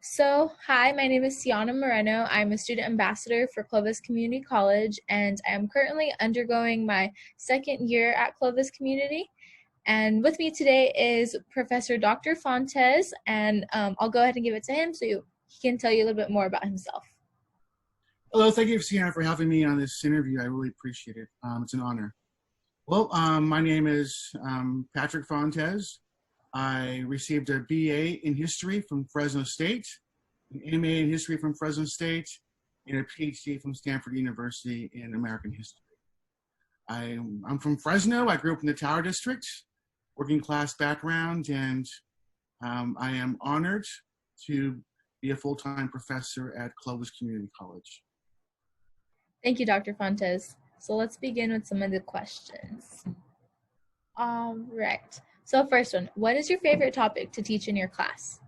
Hi, my name is Siana Moreno. I'm a student ambassador for Clovis Community College, and I am currently undergoing my second year at Clovis Community. And with me today is Professor Dr. Fontes, and I'll go ahead and give it to him so he can tell you a little bit more about himself. Hello, thank you, Sienna, for having me on this interview. I really appreciate it. It's an honor. Well, my name is Patrick Fontes. I received a BA in history from Fresno State, an MA in history from Fresno State, and a PhD from Stanford University in American history. I'm from Fresno. I grew up in the Tower District, working class background, and I am honored to be a full-time professor at Clovis Community College. Thank you, Dr. Fontes. So let's begin with some of the questions. All right. So first one, what is your favorite topic to teach in your class?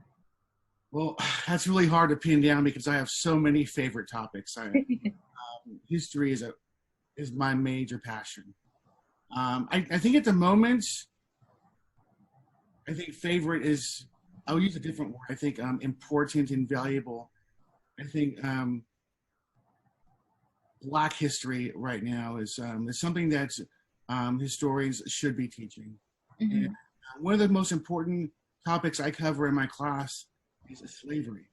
Well, that's really hard to pin down because I have so many favorite topics. History is my major passion. I think at the moment, I think favorite is, I'll use a different word. I think important and valuable. I think Black history right now is something that historians should be teaching. Mm-hmm. And one of the most important topics I cover in my class is slavery.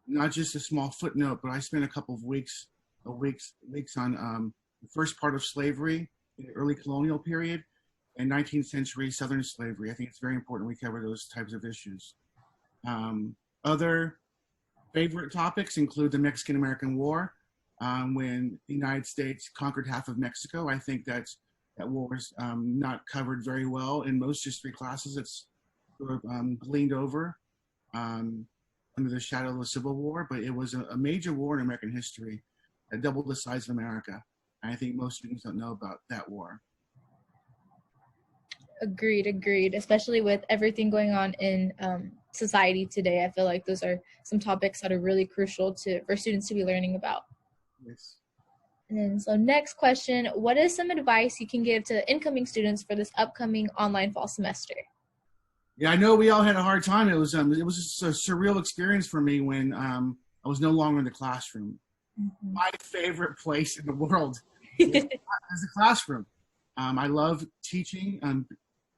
Not just a small footnote, but I spent a couple of weeks on the first part of slavery in the early colonial period and 19th century Southern slavery. I think it's very important we cover those types of issues. Other favorite topics include the Mexican-American War. When the United States conquered half of Mexico, I think that war is not covered very well in most history classes. It's sort of gleaned over under the shadow of the Civil War, but it was a major war in American history that doubled the size of America. And I think most students don't know about that war. Agreed. Especially with everything going on in society today, I feel like those are some topics that are really crucial for students to be learning about. Yes. And then, so next question, what is some advice you can give to incoming students for this upcoming online fall semester? Yeah, I know we all had a hard time. It was just a surreal experience for me when I was no longer in the classroom. Mm-hmm. My favorite place in the world is the classroom. I love teaching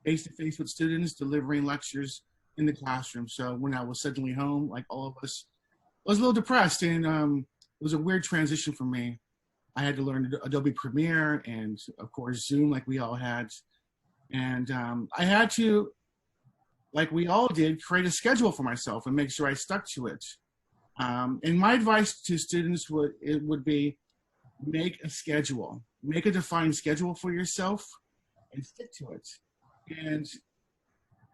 face-to-face with students, delivering lectures in the classroom. So when I was suddenly home, like all of us, I was a little depressed, and it was a weird transition for me. I had to learn Adobe Premiere and, of course, Zoom like we all had. And I had to, like we all did, create a schedule for myself and make sure I stuck to it. And my advice to students would be make a schedule. Make a defined schedule for yourself and stick to it. And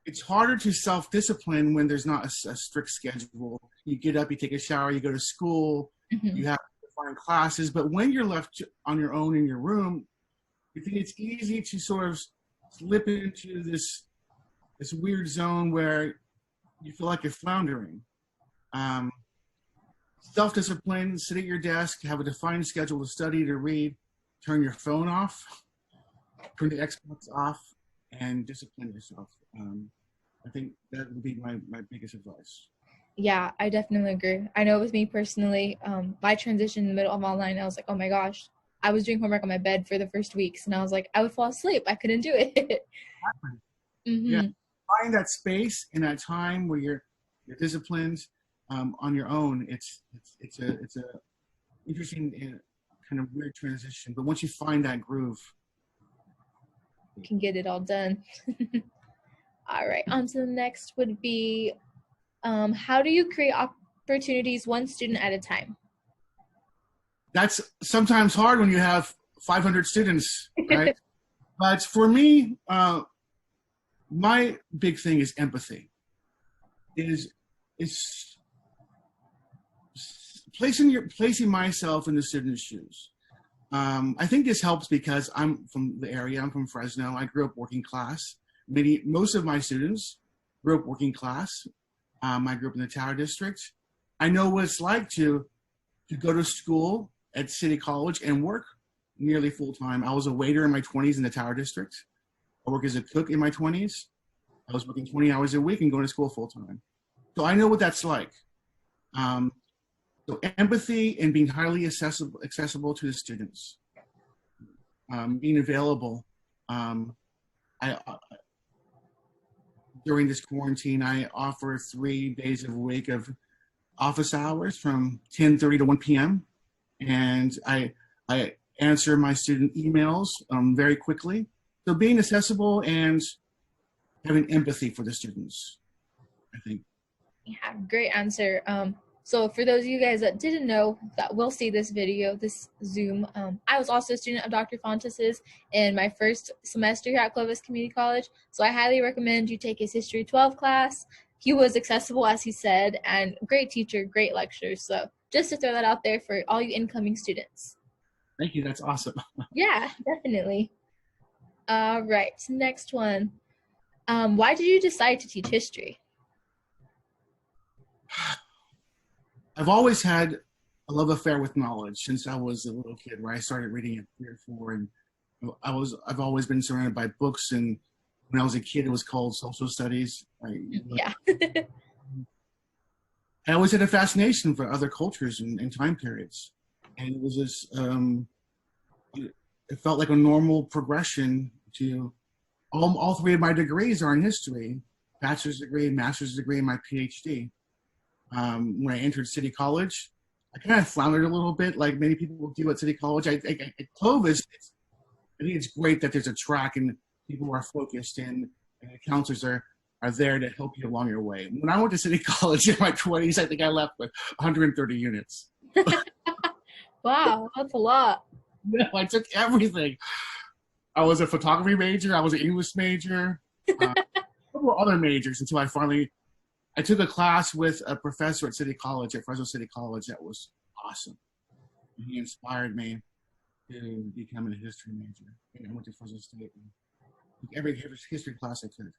it's harder to self-discipline when there's not a strict schedule. You get up, you take a shower, you go to school, mm-hmm. You have defined classes, but when you're left on your own in your room, I think it's easy to sort of slip into this weird zone where you feel like you're floundering. Self-discipline, sit at your desk, have a defined schedule to study, to read, turn your phone off, turn the Xbox off, and discipline yourself. I think that would be my biggest advice. Yeah, I definitely agree. I know with me personally, my transition in the middle of online, I was like, oh my gosh, I was doing homework on my bed for the first weeks, and I was like, I would fall asleep. I couldn't do it. Mm-hmm. Yeah, find that space in that time where you're disciplined on your own. It's a interesting kind of weird transition, but once you find that groove, you can get it all done. All right, on to the next would be, how do you create opportunities one student at a time? That's sometimes hard when you have 500 students, right? But for me, my big thing is empathy. Is placing myself in the student's shoes. I think this helps because I'm from the area. I'm from Fresno. I grew up working class. Most of my students grew up working class. I grew up in the Tower District. I know what it's like to go to school at City College and work nearly full time. I was a waiter in my 20s in the Tower District. I worked as a cook in my 20s. I was working 20 hours a week and going to school full time. So I know what that's like. Um, so empathy and being highly accessible to the students, being available. I during this quarantine, I offer 3 days a week of office hours from 10:30 to 1 p.m. And I answer my student emails very quickly. So being accessible and having empathy for the students, I think. Yeah, great answer. So for those of you guys that didn't know that will see this video, this Zoom, I was also a student of Dr. Fontes's in my first semester here at Clovis Community College. So I highly recommend you take his History 12 class. He was accessible, as he said, and great teacher, great lectures. So just to throw that out there for all you incoming students. Thank you. That's awesome. Yeah, definitely. All right, next one. Why did you decide to teach history? I've always had a love affair with knowledge since I was a little kid, where I started reading at 3 or 4, and I've always been surrounded by books. And when I was a kid, it was called social studies. Yeah. I always had a fascination for other cultures and time periods, and it was just it felt like a normal progression to all 3 of my degrees are in history: bachelor's degree, master's degree, and my PhD. When I entered City College, I kind of floundered a little bit, like many people will do at City College. At Clovis, I think it's great that there's a track and people are focused, and the counselors are there to help you along your way. When I went to City College in my 20s, I think I left with 130 units. Wow, that's a lot. No, I took everything. I was a photography major. I was an English major. A couple other majors until I took a class with a professor at City College, at Fresno State College, that was awesome. He inspired me to become a history major. And I went to Fresno State and took every history class I could.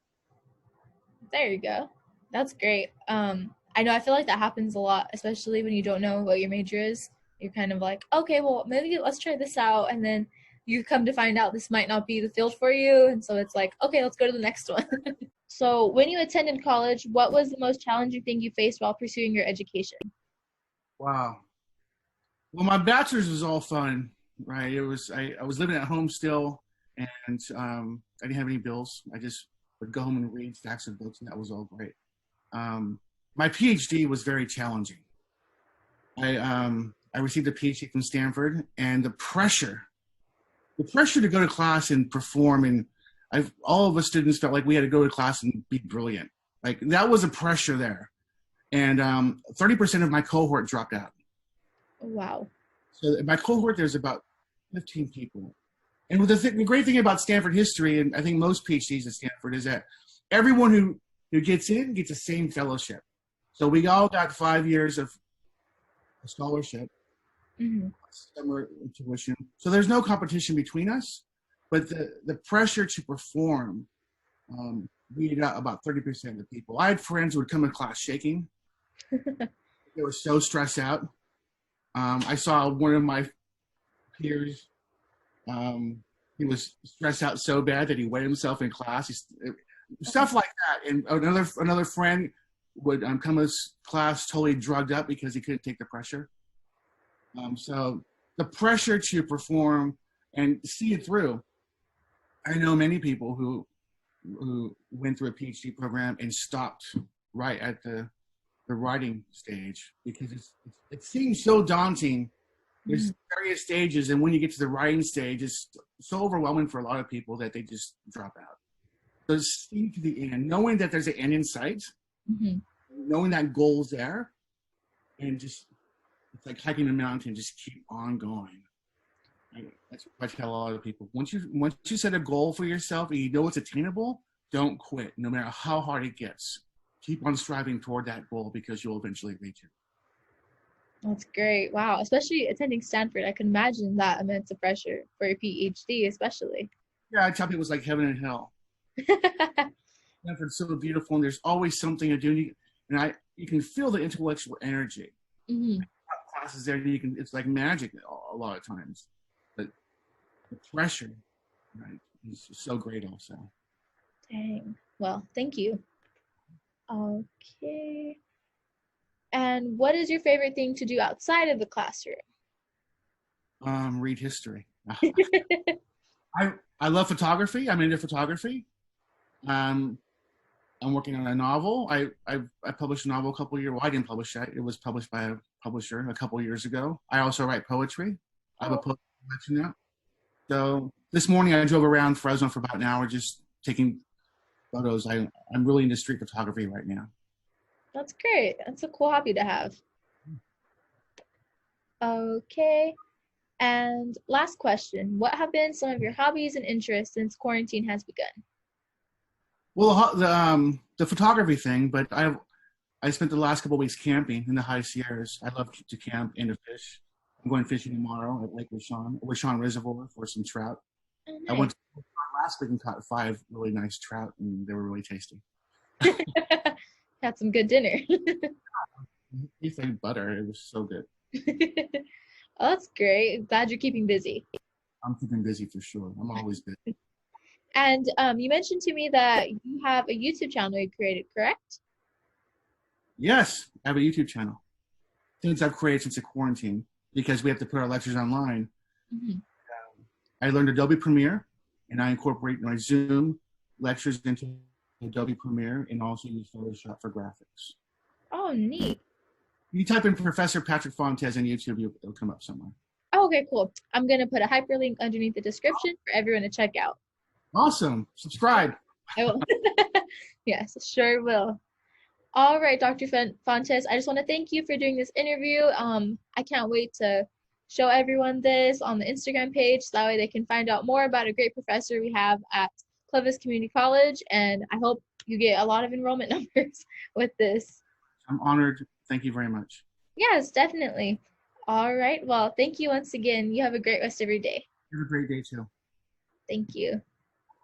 There you go. That's great. I know I feel like that happens a lot, especially when you don't know what your major is. You're kind of like, okay, well, maybe let's try this out. And then you come to find out this might not be the field for you. And so it's like, okay, let's go to the next one. So when you attended college, what was the most challenging thing you faced while pursuing your education? Wow. Well, my bachelor's was all fun, right? It was I was living at home still, and I didn't have any bills. I just would go home and read stacks of books, and that was all great. My PhD was very challenging. I received a PhD from Stanford, and the pressure to go to class and perform, and all of us students felt like we had to go to class and be brilliant. Like that was a pressure there, and 30% of my cohort dropped out. Wow. So in my cohort, there's about 15 people. And the great thing about Stanford history, and I think most PhDs at Stanford, is that everyone who gets in gets the same fellowship. So we all got 5 years of a scholarship, summer tuition. So there's no competition between us, but the pressure to perform weeded out about 30% of the people. I had friends who would come in class shaking. They were so stressed out. I saw one of my peers, he was stressed out so bad that he wet himself in class. Stuff like that. And another friend would come to class totally drugged up because he couldn't take the pressure. So the pressure to perform and see it through. I know many people who went through a PhD program and stopped right at the writing stage because it seems so daunting. There's various stages, and when you get to the writing stage, it's so overwhelming for a lot of people that they just drop out. So seeing to the end, knowing that there's an end in sight, knowing that goal's there, and just it's like hiking a mountain, just keep on going. That's what I tell a lot of people. Once you set a goal for yourself and you know it's attainable, don't quit, no matter how hard it gets. Keep on striving toward that goal because you'll eventually reach it. That's great. Wow. Especially attending Stanford. I can imagine that immense pressure for a PhD, especially. Yeah, I tell people it's like heaven and hell. Stanford's so beautiful, and there's always something to do. And you can feel the intellectual energy. Classes there, it's like magic a lot of times. But the pressure, right, is so great also. Dang. Well, thank you. Okay. And what is your favorite thing to do outside of the classroom? Read history. I love photography. I'm into photography. Um, I'm working on a novel. I published a novel a couple years. Well, I didn't publish it. It was published by a publisher a couple years ago. I also write poetry. I have a poetry collection now. So this morning I drove around Fresno for about an hour just taking photos. I'm really into street photography right now. That's great. That's a cool hobby to have. Okay. And last question, what have been some of your hobbies and interests since quarantine has begun? Well, the photography thing, but I spent the last couple of weeks camping in the high Sierras. I love to camp and to fish. I'm going fishing tomorrow at Lake Wishon Reservoir for some trout. Oh, nice. I went last week and caught 5 really nice trout, and they were really tasty. Had some good dinner. You think butter? It was so good. Oh, that's great. Glad you're keeping busy. I'm keeping busy for sure. I'm always busy. And you mentioned to me that you have a YouTube channel you created, correct? Yes, I have a YouTube channel. Things I've created since the quarantine because we have to put our lectures online. Mm-hmm. I learned Adobe Premiere, and I incorporate my Zoom lectures into Adobe Premiere and also use Photoshop for graphics. Oh, neat. You type in Professor Patrick Fontes on YouTube, it'll come up somewhere. Oh, okay, cool. I'm going to put a hyperlink underneath the description for everyone to check out. Awesome. Subscribe. I will. Yes, sure will. All right, Dr. Fontes, I just want to thank you for doing this interview. I can't wait to show everyone this on the Instagram page so that way they can find out more about a great professor we have at Clovis Community College, and I hope you get a lot of enrollment numbers with this. I'm honored. Thank you very much. Yes, definitely. All right, well, thank you once again. You have a great rest of your day. You have a great day too. Thank you.